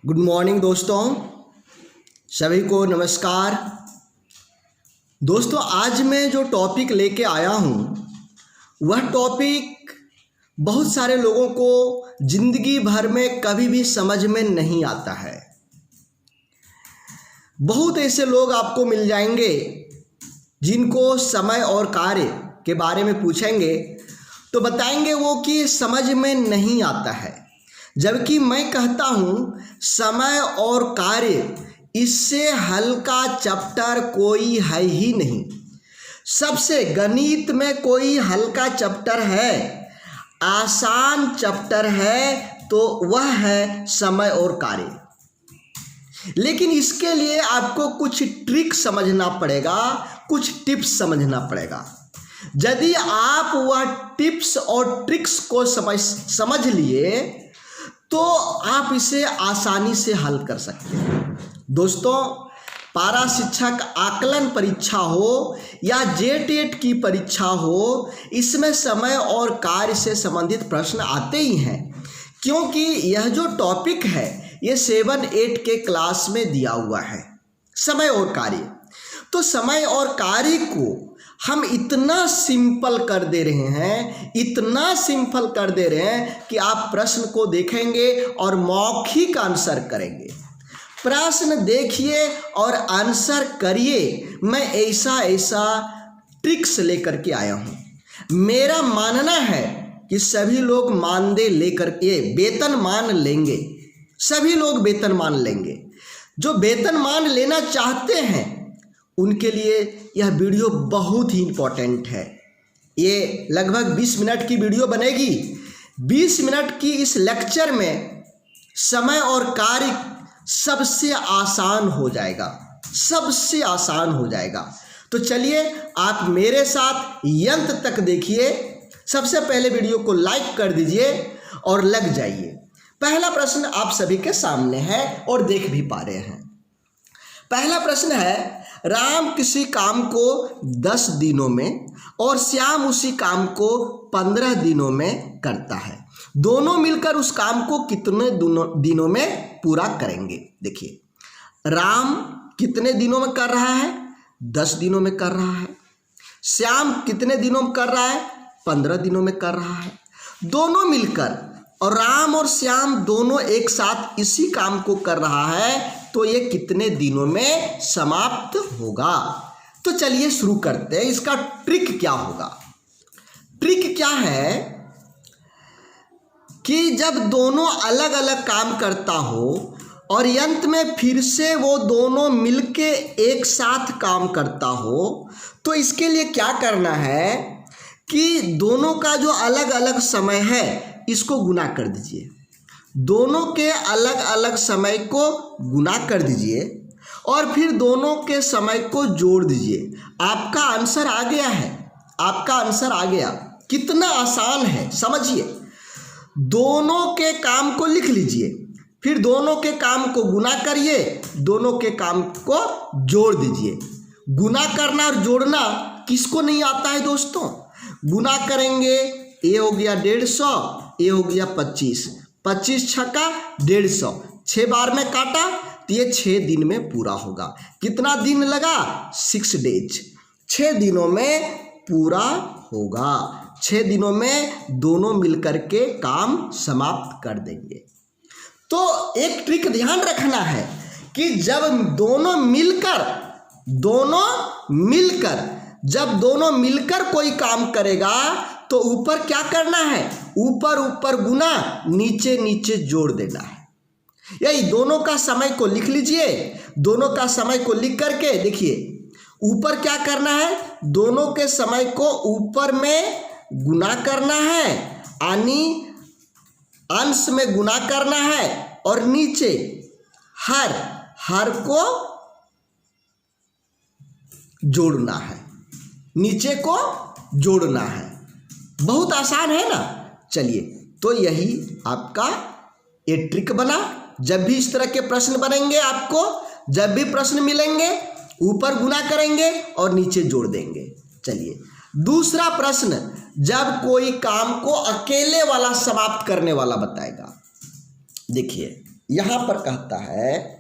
Good morning दोस्तों, सभी को नमस्कार। दोस्तों, आज मैं जो टॉपिक लेके आया हूँ वह टॉपिक बहुत सारे लोगों को जिंदगी भर में कभी भी समझ में नहीं आता है। बहुत ऐसे लोग आपको मिल जाएंगे जिनको समय और कार्य के बारे में पूछेंगे तो बताएंगे वो कि समझ में नहीं आता है, जबकि मैं कहता हूँ समय और कार्य इससे हल्का चैप्टर कोई है ही नहीं। सबसे गणित में कोई हल्का चैप्टर है, आसान चैप्टर है तो वह है समय और कार्य। लेकिन इसके लिए आपको कुछ ट्रिक समझना पड़ेगा, कुछ टिप्स समझना पड़ेगा। यदि आप वह टिप्स और ट्रिक्स को समझ लिए तो आप इसे आसानी से हल कर सकते हैं। दोस्तों, पारा शिक्षक आकलन परीक्षा हो या जेटेट की परीक्षा हो, इसमें समय और कार्य से संबंधित प्रश्न आते ही हैं, क्योंकि यह जो टॉपिक है ये 7-8 के क्लास में दिया हुआ है, समय और कार्य। तो समय और कार्य को हम इतना सिंपल कर दे रहे हैं, इतना सिंपल कर दे रहे हैं कि आप प्रश्न को देखेंगे और मौखिक आंसर करेंगे। प्रश्न देखिए और आंसर करिए। मैं ऐसा ट्रिक्स लेकर के आया हूँ। मेरा मानना है कि सभी लोग मानदेय लेकर के वेतनमान लेंगे, सभी लोग वेतनमान लेंगे। जो वेतनमान लेना चाहते हैं उनके लिए यह वीडियो बहुत ही इम्पोर्टेंट है। ये लगभग 20 मिनट की वीडियो बनेगी। 20 मिनट की इस लेक्चर में समय और कार्य सबसे आसान हो जाएगा, सबसे आसान हो जाएगा। तो चलिए आप मेरे साथ अंत तक देखिए। सबसे पहले वीडियो को लाइक कर दीजिए और लग जाइए। पहला प्रश्न आप सभी के सामने है और देख भी पा रहे हैं। पहला प्रश्न है, राम किसी काम को 10 दिनों में और श्याम उसी काम को 15 दिनों में करता है। दोनों मिलकर उस काम को कितने दिनों में पूरा करेंगे? देखिए, राम कितने दिनों में कर रहा है? 10 दिनों में कर रहा है। श्याम कितने दिनों में कर रहा है? 15 दिनों में कर रहा है। दोनों मिलकर, और राम और श्याम दोनों एक साथ इसी काम को कर रहा है, तो ये कितने दिनों में समाप्त होगा? तो चलिए शुरू करते हैं। इसका ट्रिक क्या होगा? ट्रिक क्या है कि जब दोनों अलग अलग काम करता हो और अंत में फिर से वो दोनों मिलके एक साथ काम करता हो, तो इसके लिए क्या करना है कि दोनों का जो अलग अलग समय है इसको गुना कर दीजिए। दोनों के अलग अलग समय को गुना कर दीजिए और फिर दोनों के समय को जोड़ दीजिए। आपका आंसर आ गया है, आपका आंसर आ गया। कितना आसान है समझिए। दोनों के काम को लिख लीजिए, फिर दोनों के काम को गुना करिए, दोनों के काम को जोड़ दीजिए। गुना करना और जोड़ना किसको नहीं आता है दोस्तों? गुना करेंगे, ये हो गया 150, ये हो गया 25, 25 छक्का 150, 6 बार में काटा तो ये 6 दिन में पूरा होगा। कितना दिन लगा? 6 डेज। 6 दिनों में पूरा होगा। 6 दिनों में दोनों मिलकर के काम समाप्त कर देंगे। तो एक ट्रिक ध्यान रखना है कि जब दोनों मिलकर कोई काम करेगा तो ऊपर क्या करना है? ऊपर गुना, नीचे नीचे जोड़ देना है। यही दोनों का समय को लिख लीजिए। दोनों का समय को लिख करके देखिए, ऊपर क्या करना है? दोनों के समय को ऊपर में गुना करना है, यानी अंश में गुना करना है, और नीचे हर को जोड़ना है, नीचे को जोड़ना है। बहुत आसान है ना? चलिए, तो यही आपका ये ट्रिक बना। जब भी इस तरह के प्रश्न बनेंगे, आपको जब भी प्रश्न मिलेंगे, ऊपर गुना करेंगे और नीचे जोड़ देंगे। चलिए, दूसरा प्रश्न, जब कोई काम को अकेले वाला समाप्त करने वाला बताएगा। देखिए, यहां पर कहता है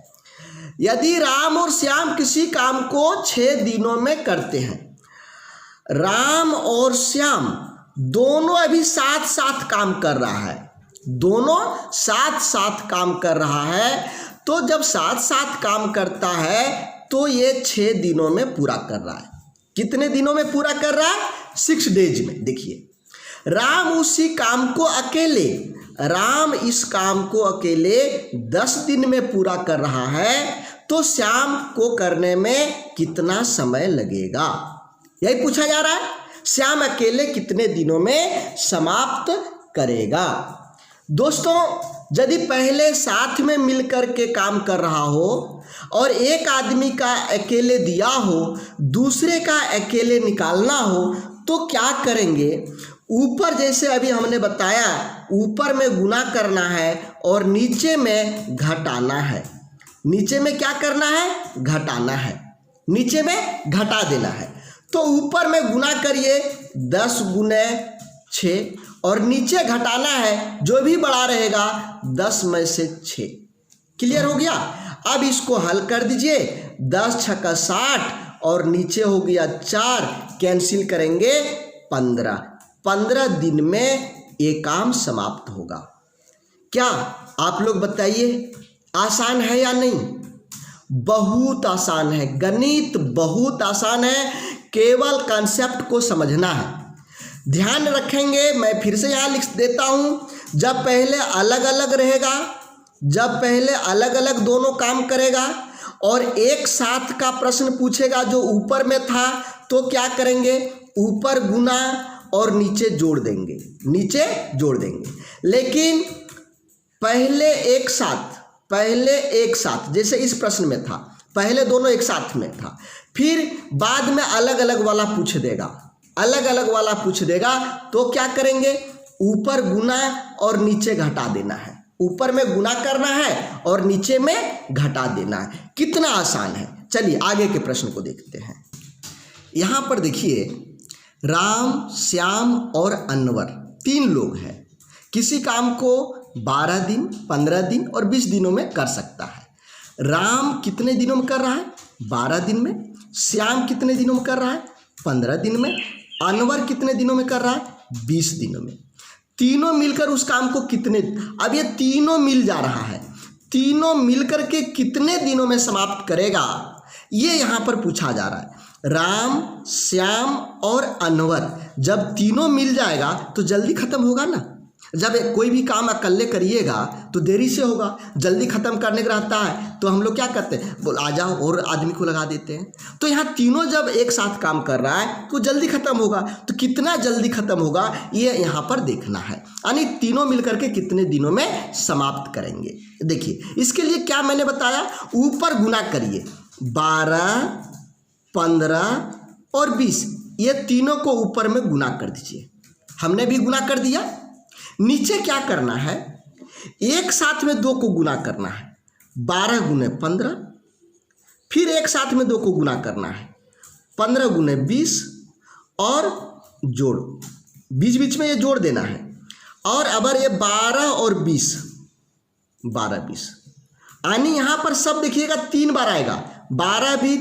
यदि राम और श्याम किसी काम को 6 दिनों में करते हैं, राम और श्याम दोनों अभी साथ साथ काम कर रहा है, दोनों साथ साथ काम कर रहा है, तो जब साथ साथ काम करता है तो ये 6 दिनों में पूरा कर रहा है। कितने दिनों में पूरा कर रहा है? 6 डेज में। देखिए, राम उसी काम को अकेले, राम इस काम को अकेले 10 दिन में पूरा कर रहा है, तो श्याम को करने में कितना समय लगेगा, यही पूछा जा रहा है। श्याम अकेले कितने दिनों में समाप्त करेगा। दोस्तों, यदि पहले साथ में मिलकर के काम कर रहा हो और एक आदमी का अकेले दिया हो, दूसरे का अकेले निकालना हो, तो क्या करेंगे? ऊपर जैसे अभी हमने बताया, ऊपर में गुना करना है और नीचे में घटाना है। नीचे में क्या करना है? घटाना है, नीचे में घटा देना है। तो ऊपर में गुना करिए 10 गुने 6 और नीचे घटाना है, जो भी बड़ा रहेगा 10 में से 6। क्लियर हो गया? अब इसको हल कर दीजिए, 10 छक्का 60 और नीचे हो गया 4, कैंसिल करेंगे 15 दिन में ये काम समाप्त होगा। क्या आप लोग बताइए, आसान है या नहीं? बहुत आसान है, गणित बहुत आसान है, केवल कॉन्सेप्ट को समझना है। ध्यान रखेंगे, मैं फिर से यहाँ लिख देता हूँ, जब पहले अलग अलग रहेगा, जब पहले अलग अलग दोनों काम करेगा और एक साथ का प्रश्न पूछेगा जो ऊपर में था, तो क्या करेंगे? ऊपर गुना और नीचे जोड़ देंगे, नीचे जोड़ देंगे। लेकिन पहले एक साथ जैसे इस प्रश्न में था, पहले दोनों एक साथ में था, फिर बाद में अलग अलग वाला पूछ देगा, अलग अलग वाला पूछ देगा, तो क्या करेंगे? ऊपर गुना और नीचे घटा देना है, ऊपर में गुना करना है और नीचे में घटा देना है। कितना आसान है। चलिए आगे के प्रश्न को देखते हैं। यहाँ पर देखिए, राम, श्याम और अनवर 3 लोग हैं। किसी काम को 12 दिन, 15 दिन और 20 दिनों में कर सकता है। राम कितने दिनों में कर रहा है? 12 दिन में। श्याम कितने दिनों में कर रहा है? 15 दिन में। अनवर कितने दिनों में कर रहा है? 20 दिनों में। तीनों मिलकर उस काम को कितने, अब ये तीनों मिल जा रहा है, तीनों मिलकर के कितने दिनों में समाप्त करेगा, ये यहाँ पर पूछा जा रहा है। राम, श्याम और अनवर जब तीनों मिल जाएगा तो जल्दी खत्म होगा ना। जब कोई भी काम अकेले करिएगा तो देरी से होगा, जल्दी खत्म करने का रहता है तो हम लोग क्या करते हैं, बोल आ जाओ और आदमी को लगा देते हैं। तो यहाँ तीनों जब एक साथ काम कर रहा है तो जल्दी खत्म होगा। तो कितना जल्दी खत्म होगा ये यहाँ पर देखना है, यानी तीनों मिलकर के कितने दिनों में समाप्त करेंगे। देखिए इसके लिए क्या मैंने बताया, ऊपर गुना करिए 12, 15 और 20, ये तीनों को ऊपर में गुना कर दीजिए। हमने भी गुना कर दिया। नीचे क्या करना है, एक साथ में 2 को गुना करना है, 12 गुने 15, फिर एक साथ में 2 को गुना करना है, 15 गुने 20 और जोड़, बीच बीच में ये जोड़ देना है। और अगर ये 12 और 20, 12 20, यानी यहाँ पर सब देखिएगा 3 बार आएगा, 12 भी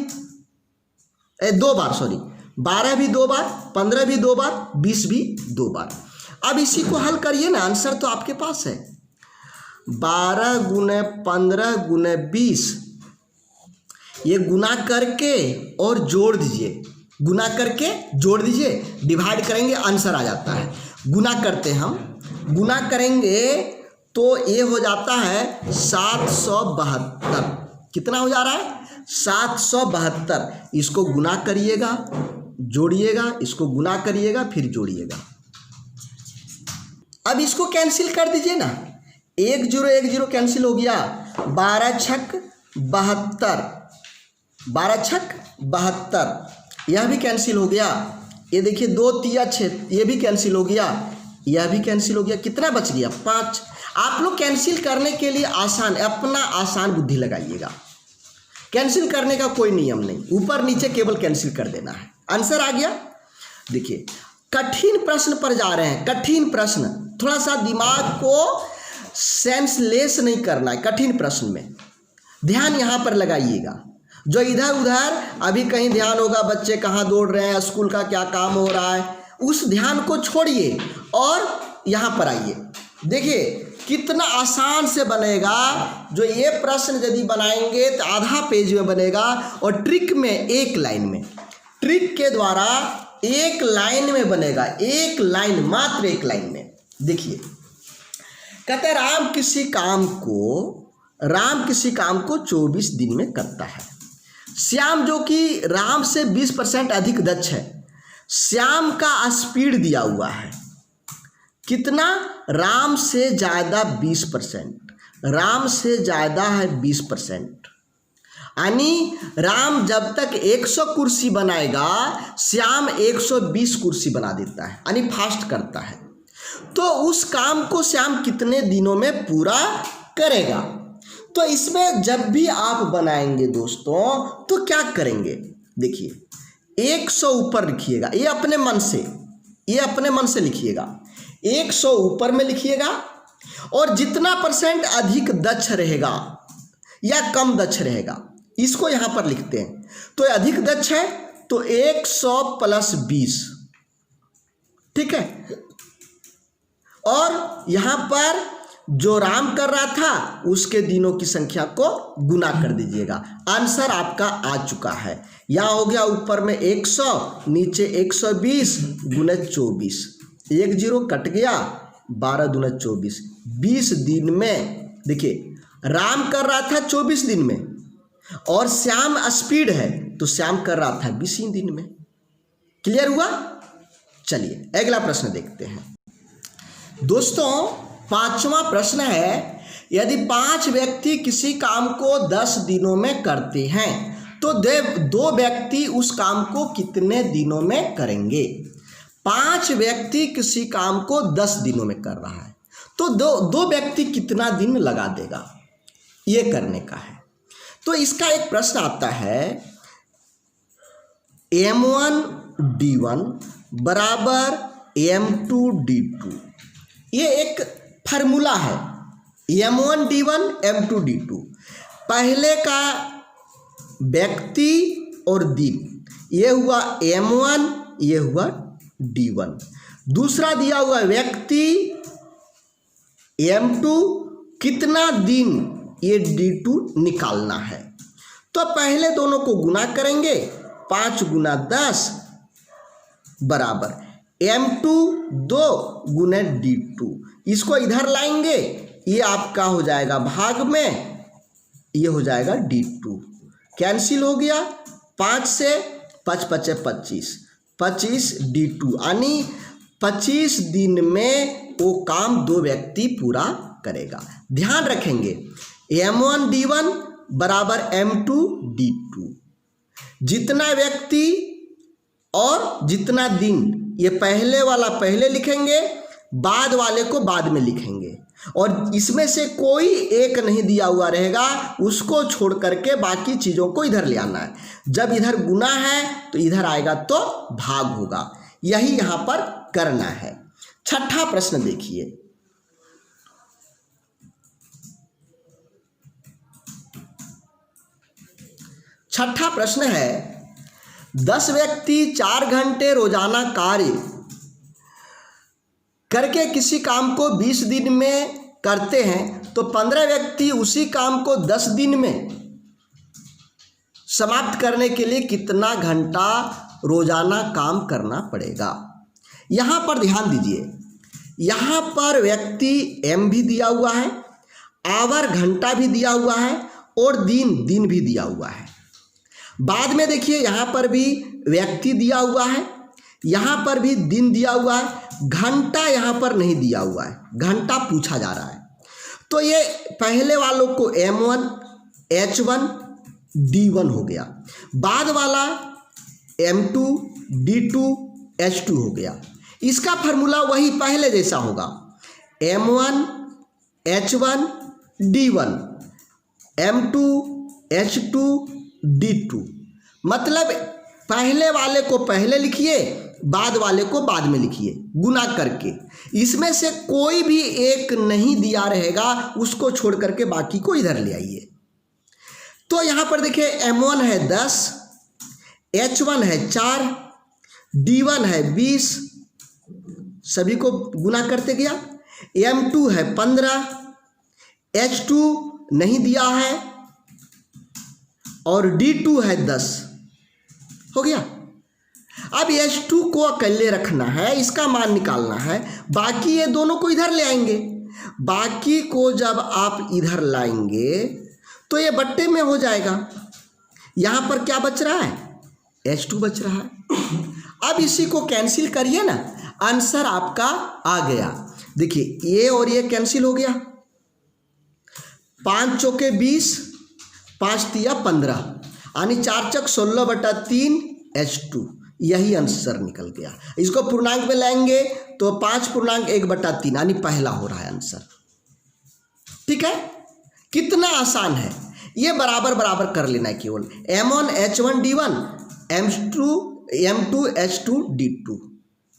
2 बार, सॉरी 12 भी 2 बार, 15 भी 2 बार, 20 भी 2 बार। अब इसी को हल करिए ना, आंसर तो आपके पास है। 12 गुने 15 गुने 20, ये गुना करके और जोड़ दीजिए, गुना करके जोड़ दीजिए, डिवाइड करेंगे आंसर आ जाता है। गुना करते हम, गुना करेंगे तो ये हो जाता है 772। कितना हो जा रहा है? 772। इसको गुना करिएगा, जोड़िएगा, इसको गुना करिएगा, फिर जोड़िएगा। अब इसको कैंसिल कर दीजिए ना, 1 0 1 0 कैंसिल हो गया, 12 छक 72, 12 छक 72, यह भी कैंसिल हो गया। ये देखिए 2 3 6, ये भी कैंसिल हो गया, यह भी कैंसिल हो गया। कितना बच गया? 5। आप लोग कैंसिल करने के लिए आसान, अपना आसान बुद्धि लगाइएगा, कैंसिल करने का कोई नियम नहीं, ऊपर नीचे केवल कैंसिल कर देना है, आंसर आ गया। देखिए कठिन प्रश्न पर जा रहे हैं, कठिन प्रश्न, थोड़ा सा दिमाग को सेंसलेस नहीं करना है कठिन प्रश्न में। ध्यान यहाँ पर लगाइएगा। जो इधर उधर अभी कहीं ध्यान होगा, बच्चे कहाँ दौड़ रहे हैं, स्कूल का क्या काम हो रहा है, उस ध्यान को छोड़िए और यहाँ पर आइए। देखिए कितना आसान से बनेगा। जो ये प्रश्न यदि बनाएंगे तो आधा पेज में बनेगा, और ट्रिक में एक लाइन में, ट्रिक के द्वारा एक लाइन में बनेगा, एक लाइन, मात्र एक लाइन में। देखिए कहते हैं राम किसी काम को 24 दिन में करता है। श्याम जो कि राम से 20% अधिक दक्ष है, श्याम का स्पीड दिया हुआ है कितना, राम से ज़्यादा 20%, राम से ज़्यादा है 20%, यानी राम जब तक 100 कुर्सी बनाएगा श्याम 120 कुर्सी बना देता है, यानी फास्ट करता है। तो उस काम को श्याम कितने दिनों में पूरा करेगा? तो इसमें जब भी आप बनाएंगे दोस्तों तो क्या करेंगे, देखिए 100 ऊपर लिखिएगा, ये अपने मन से लिखिएगा, 100 ऊपर में लिखिएगा, और जितना % अधिक दक्ष रहेगा या कम दक्ष रहेगा इसको यहाँ पर लिखते हैं। तो अधिक दक्ष है तो 100 + 20, ठीक है। और यहाँ पर जो राम कर रहा था उसके दिनों की संख्या को गुना कर दीजिएगा। आंसर आपका आ चुका है। यहाँ हो गया ऊपर में 100, नीचे 120 गुना 24, 1 0 कट गया, 12 दूना 24, 20 दिन में। देखिए राम कर रहा था 24 दिन में, और श्याम स्पीड है तो श्याम कर रहा था 20 दिन में। क्लियर हुआ? चलिए अगला प्रश्न देखते हैं दोस्तों। 5वां प्रश्न है, यदि 5 व्यक्ति किसी काम को 10 दिनों में करते हैं तो 2 व्यक्ति उस काम को कितने दिनों में करेंगे? 5 व्यक्ति किसी काम को 10 दिनों में कर रहा है तो दो व्यक्ति कितना दिन लगा देगा, ये करने का है। तो इसका एक प्रश्न आता है, M1D1 बराबर M2D2, ये एक फार्मूला है। M1D1 M2D2, पहले का व्यक्ति और दिन, ये हुआ M1, ये हुआ D1। दूसरा दिया हुआ व्यक्ति M2, कितना दिन, ये D2 निकालना है। तो पहले दोनों को गुना करेंगे, 5 गुना 10 बराबर M2 2 गुना D2, इसको इधर लाएंगे, ये आपका हो जाएगा भाग में, ये हो जाएगा D2, कैंसिल हो गया, 5 से 5 5 25, 25 D2, यानी 25 दिन में वो काम 2 व्यक्ति पूरा करेगा। ध्यान रखेंगे M1D1 बराबर M2D2, जितना व्यक्ति और जितना दिन, ये पहले वाला पहले लिखेंगे, बाद वाले को बाद में लिखेंगे, और इसमें से कोई एक नहीं दिया हुआ रहेगा, उसको छोड़ करके बाकी चीज़ों को इधर ले आना है। जब इधर गुना है तो इधर आएगा तो भाग होगा, यही यहाँ पर करना है। 6ठा प्रश्न देखिए, छठा प्रश्न है, 10 व्यक्ति 4 घंटे रोजाना कार्य करके किसी काम को 20 दिन में करते हैं तो 15 व्यक्ति उसी काम को 10 दिन में समाप्त करने के लिए कितना घंटा रोजाना काम करना पड़ेगा? यहाँ पर ध्यान दीजिए, यहाँ पर व्यक्ति M भी दिया हुआ है, आवर घंटा भी दिया हुआ है, और दिन भी दिया हुआ है। बाद में देखिए यहाँ पर भी व्यक्ति दिया हुआ है, यहाँ पर भी दिन दिया हुआ है, घंटा यहाँ पर नहीं दिया हुआ है, घंटा पूछा जा रहा है। तो ये पहले वालों को M1 H1 D1 हो गया, बाद वाला M2 D2 H2 हो गया। इसका फार्मूला वही पहले जैसा होगा, M1 H1 D1 M2 H2 D2, मतलब पहले वाले को पहले लिखिए, बाद वाले को बाद में लिखिए गुना करके। इसमें से कोई भी एक नहीं दिया रहेगा, उसको छोड़ करके बाकी को इधर ले आइए। तो यहां पर देखिए M1 है 10, H1 है 4, D1 है 20, सभी को गुना करते गया। M2 है 15, H2 नहीं दिया है और D2 है 10। हो गया। अब H2 को अकेले रखना है, इसका मान निकालना है। बाकी ये दोनों को इधर ले आएंगे। बाकी को जब आप इधर लाएंगे तो ये बट्टे में हो जाएगा। यहां पर क्या बच रहा है? H2 बच रहा है। अब इसी को कैंसिल करिए ना, आंसर आपका आ गया। देखिए ये और ये कैंसिल हो गया। 5 चौके 20, 5 तिया 15, यानी 4 चक 16/3 H2, यही आंसर निकल गया। इसको पूर्णांक में लाएंगे तो 5.1/3 यानी पहला हो रहा है आंसर। ठीक है, कितना आसान है। ये बराबर बराबर कर लेना है केवल। M1 H1 D1, M2 H2 D2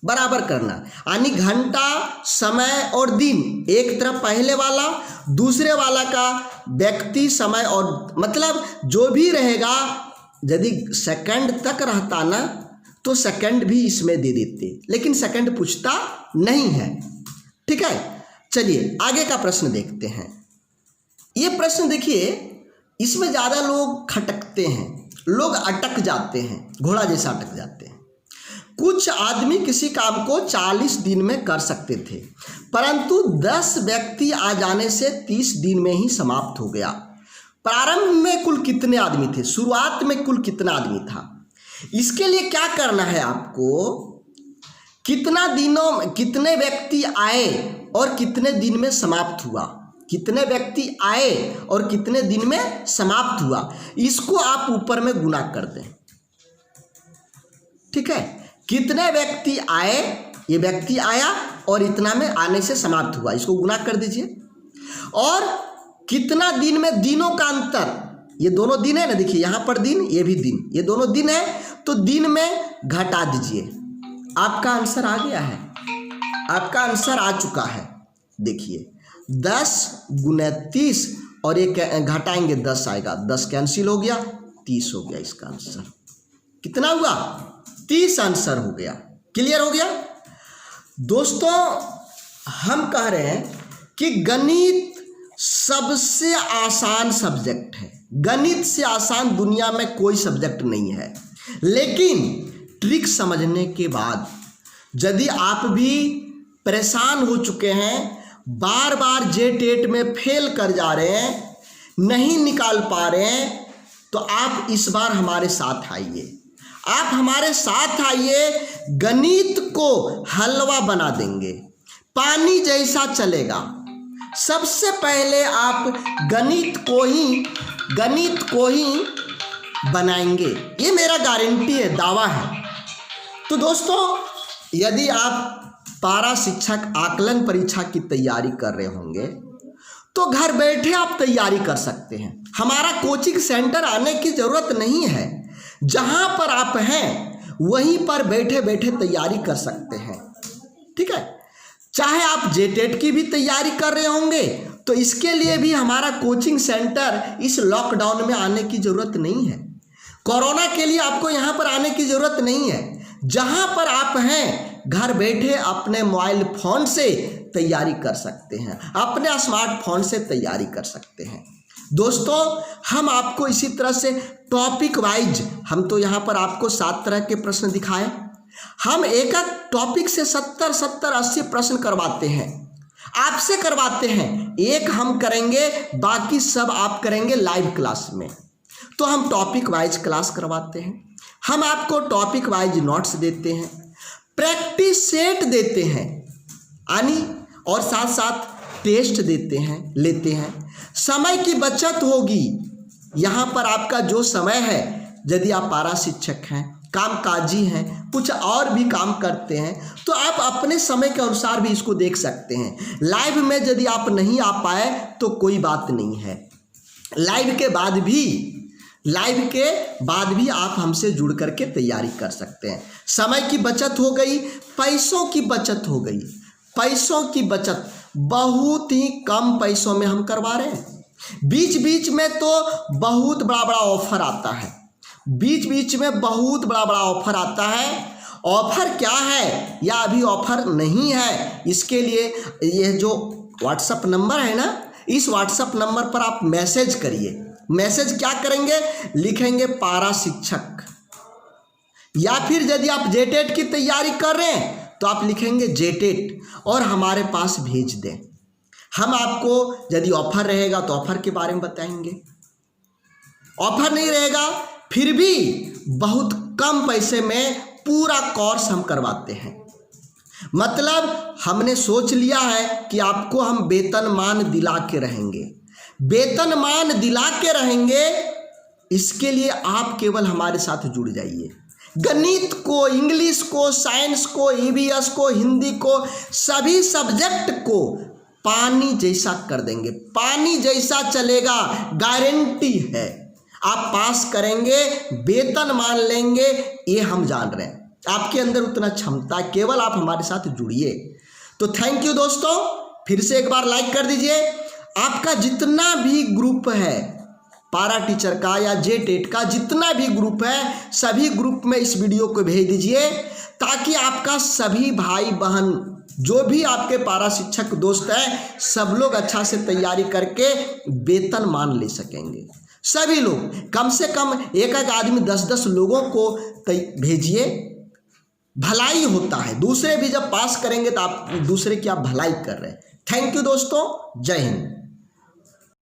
बराबर करना, यानी घंटा, समय और दिन, एक तरफ पहले वाला, दूसरे वाला का व्यक्ति, समय और मतलब जो भी रहेगा। यदि सेकंड तक रहता ना तो सेकंड भी इसमें दे देते, लेकिन सेकंड पूछता नहीं है। ठीक है, चलिए आगे का प्रश्न देखते हैं। ये प्रश्न देखिए, इसमें ज़्यादा लोग खटकते हैं, लोग अटक जाते हैं, घोड़ा जैसा अटक जाते हैं। कुछ आदमी किसी काम को 40 दिन में कर सकते थे, परंतु 10 व्यक्ति आ जाने से 30 दिन में ही समाप्त हो गया। प्रारंभ में कुल कितने आदमी थे? शुरुआत में कुल कितना आदमी था? इसके लिए क्या करना है आपको? कितने व्यक्ति आए और कितने दिन में समाप्त हुआ, कितने व्यक्ति आए और कितने दिन में समाप्त हुआ, इसको आप ऊपर में गुना कर दें। ठीक है, कितने व्यक्ति आए, ये व्यक्ति आया और इतना में आने से समाप्त हुआ, इसको गुना कर दीजिए। और कितना दिन में, दिनों का अंतर, ये दोनों दिन है ना, देखिए यहां पर दिन, ये भी दिन, ये दोनों दिन है, तो दिन में घटा दीजिए। आपका आंसर आ गया है, आपका आंसर आ चुका है। देखिए 10 × 30 और ये घटाएंगे 10 आएगा, 10 कैंसिल हो गया, 30 हो गया इसका आंसर। कितना हुआ? 30 आंसर हो गया। क्लियर हो गया दोस्तों? हम कह रहे हैं कि गणित सबसे आसान सब्जेक्ट है। गणित से आसान दुनिया में कोई सब्जेक्ट नहीं है, लेकिन ट्रिक समझने के बाद यदि आप भी परेशान हो चुके हैं, बार बार JTET में फेल कर जा रहे हैं, नहीं निकाल पा रहे हैं, तो आप इस बार हमारे साथ आइए। आप हमारे साथ आइए, गणित को हलवा बना देंगे, पानी जैसा चलेगा। सबसे पहले आप गणित को ही बनाएंगे, ये मेरा गारंटी है, दावा है। तो दोस्तों, यदि आप पारा शिक्षक आकलन परीक्षा की तैयारी कर रहे होंगे तो घर बैठे आप तैयारी कर सकते हैं। हमारा कोचिंग सेंटर आने की ज़रूरत नहीं है, जहां पर आप हैं वहीं पर बैठे बैठे तैयारी कर सकते हैं। ठीक है, चाहे आप JTET की भी तैयारी कर रहे होंगे तो इसके लिए भी हमारा कोचिंग सेंटर इस लॉकडाउन में आने की ज़रूरत नहीं है। कोरोना के लिए आपको यहाँ पर आने की ज़रूरत नहीं है। जहाँ पर आप हैं घर बैठे अपने मोबाइल फ़ोन से तैयारी कर सकते हैं, अपने स्मार्टफोन से तैयारी कर सकते हैं। दोस्तों, हम आपको इसी तरह से टॉपिक वाइज, हम तो यहाँ पर आपको 7 तरह के प्रश्न दिखाए, हम एक टॉपिक से 70-80 प्रश्न करवाते हैं, आपसे करवाते हैं। एक हम करेंगे, बाकी सब आप करेंगे लाइव क्लास में। तो हम टॉपिक वाइज क्लास करवाते हैं, हम आपको टॉपिक वाइज नोट्स देते हैं, प्रैक्टिस सेट देते हैं, और साथ साथ टेस्ट देते हैं, लेते हैं। समय की बचत होगी। यहाँ पर आपका जो समय है, यदि आप पारा शिक्षक हैं, कामकाजी हैं, कुछ और भी काम करते हैं, तो आप अपने समय के अनुसार भी इसको देख सकते हैं। लाइव में यदि आप नहीं आ पाए तो कोई बात नहीं है, लाइव के बाद भी लाइव के बाद भी आप हमसे जुड़ करके तैयारी कर सकते हैं। समय की बचत हो गई, पैसों की बचत हो गई। पैसों की बचत बहुत ही कम पैसों में हम करवा रहे हैं। बीच बीच में तो बहुत बड़ा बड़ा ऑफर आता है, बीच बीच में बहुत बड़ा बड़ा ऑफर आता है। ऑफर क्या है या अभी ऑफर नहीं है, इसके लिए ये जो व्हाट्सएप नंबर है ना, इस व्हाट्सएप नंबर पर आप मैसेज करिए। मैसेज क्या करेंगे, लिखेंगे पारा शिक्षक, या फिर यदि आप जेटेट की तैयारी कर रहे हैं तो आप लिखेंगे जेटेट और हमारे पास भेज दें। हम आपको यदि ऑफर रहेगा तो ऑफर के बारे में बताएंगे, ऑफर नहीं रहेगा फिर भी बहुत कम पैसे में पूरा कोर्स हम करवाते हैं। मतलब हमने सोच लिया है कि आपको हम वेतनमान दिला के रहेंगे, वेतनमान दिला के रहेंगे। इसके लिए आप केवल हमारे साथ जुड़ जाइए। गणित को, इंग्लिश को, साइंस को, ईवीएस को, हिंदी को, सभी सब्जेक्ट को पानी जैसा कर देंगे, पानी जैसा चलेगा, गारंटी है। आप पास करेंगे, वेतन मान लेंगे, ये हम जान रहे हैं। आपके अंदर उतना क्षमता, केवल आप हमारे साथ जुड़िए। तो थैंक यू दोस्तों, फिर से एक बार लाइक कर दीजिए। आपका जितना भी ग्रुप है पारा टीचर का या जेटेट का, जितना भी ग्रुप है, सभी ग्रुप में इस वीडियो को भेज दीजिए, ताकि आपका सभी भाई बहन जो भी आपके पारा शिक्षक दोस्त हैं, सब लोग अच्छा से तैयारी करके वेतन मान ले सकेंगे। सभी लोग, कम से कम एक आदमी 10-10 लोगों को भेजिए, भलाई होता है। दूसरे भी जब पास करेंगे तो आप दूसरे की आप भलाई कर रहे हैं। थैंक यू दोस्तों, जय हिंद।